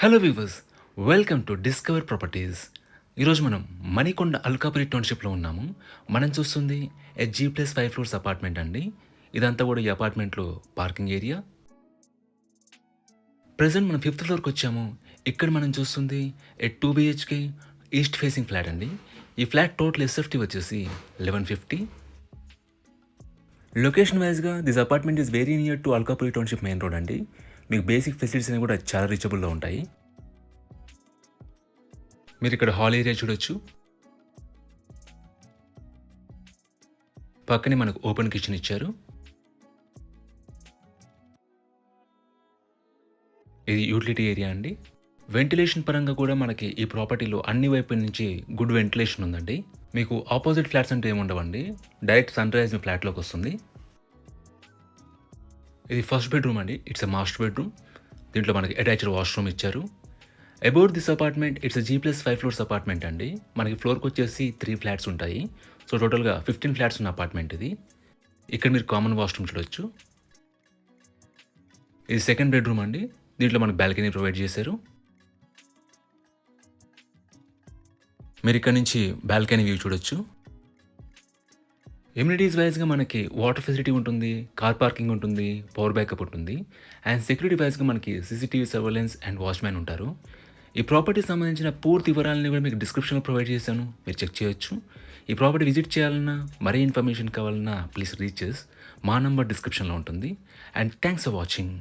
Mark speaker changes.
Speaker 1: Hello viewers, welcome to discover properties. ఈరోజు మనం మణికొండ అల్కాపురి టౌన్‌షిప్‌లో ఉన్నాము. మనం చూస్తుంది G+5 ఫ్లోర్స్ అపార్ట్మెంట్ అండి. ఇదంతా కూడా ఈ అపార్ట్మెంట్‌లో పార్కింగ్ ఏరియా. ప్రెజెంట్ మనం ఫిఫ్త్ ఫ్లోర్‌కి వచ్చాము. ఇక్కడ మనం చూస్తుంది 2 BHK ఈస్ట్ ఫేసింగ్ ఫ్లాట్ అండి. ఈ ఫ్లాట్ టోటల్ ఎస్ఎఫ్టీ వచ్చేసి 1150. లొకేషన్ వైస్‌గా this apartment is very near to Alkapuri township main road అండి. మీకు బేసిక్ ఫెసిలిటీస్ అనేవి కూడా చాలా రీచబుల్‌లో ఉంటాయి. మీరు ఇక్కడ హాల్ ఏరియా చూడొచ్చు. పక్కనే మనకు ఓపెన్ కిచెన్ ఇచ్చారు. ఇది యూటిలిటీ ఏరియా అండి. వెంటిలేషన్ పరంగా కూడా మనకి ఈ ప్రాపర్టీలో అన్ని వైపుల నుంచి గుడ్ వెంటిలేషన్ ఉందండి. మీకు ఆపోజిట్ ఫ్లాట్స్ అంటే ఏముండవండి. డైరెక్ట్ సన్‌రైజ్ మీ ఫ్లాట్‌లోకి వస్తుంది. ఇది ఫస్ట్ బెడ్‌రూమ్ అండి. It's a master bedroom. దీంట్లో మనకి అటాచ్డ్ వాష్‌రూమ్ ఇచ్చారు. About this apartment it's a G+5 floors apartment అండి. మనకి ఫ్లోర్‌కొచ్చేసి 3 ఫ్లాట్స్ ఉంటాయి. సో, టోటల్‌గా 15 ఫ్లాట్స్ ఉన్న అపార్ట్మెంట్ ఇది. ఇక్కడ మీరు కామన్ వాష్‌రూమ్ చూడొచ్చు. ఇది సెకండ్ బెడ్‌రూమ్ అండి. దీంట్లో మనకు బాల్కనీ ప్రొవైడ్ చేశారు. మీరు ఇక్కడ నుంచి బాల్కనీ వ్యూ చూడొచ్చు. ఎమ్యూనిటీస్ వైస్‌గా మనకి వాటర్ ఫెసిలిటీ ఉంటుంది, కార్ పార్కింగ్ ఉంటుంది, పవర్ బ్యాకప్ ఉంటుంది. అండ్ సెక్యూరిటీ వైస్‌గా మనకి సీసీటీవీ సర్వేలెన్స్ అండ్ వాచ్‌మ్యాన్ ఉంటారు. ఈ ప్రాపర్టీకి సంబంధించిన పూర్తి వివరాలని కూడా మీకు డిస్క్రిప్షన్‌లో ప్రొవైడ్ చేశాను. మీరు చెక్ చేయొచ్చు. ఈ ప్రాపర్టీ విజిట్ చేయాలన్నా, మరీ ఇన్ఫర్మేషన్ కావాలన్నా ప్లీజ్ రీచ్ అస్. మా నంబర్ డిస్క్రిప్షన్‌లో ఉంటుంది. And thanks for watching.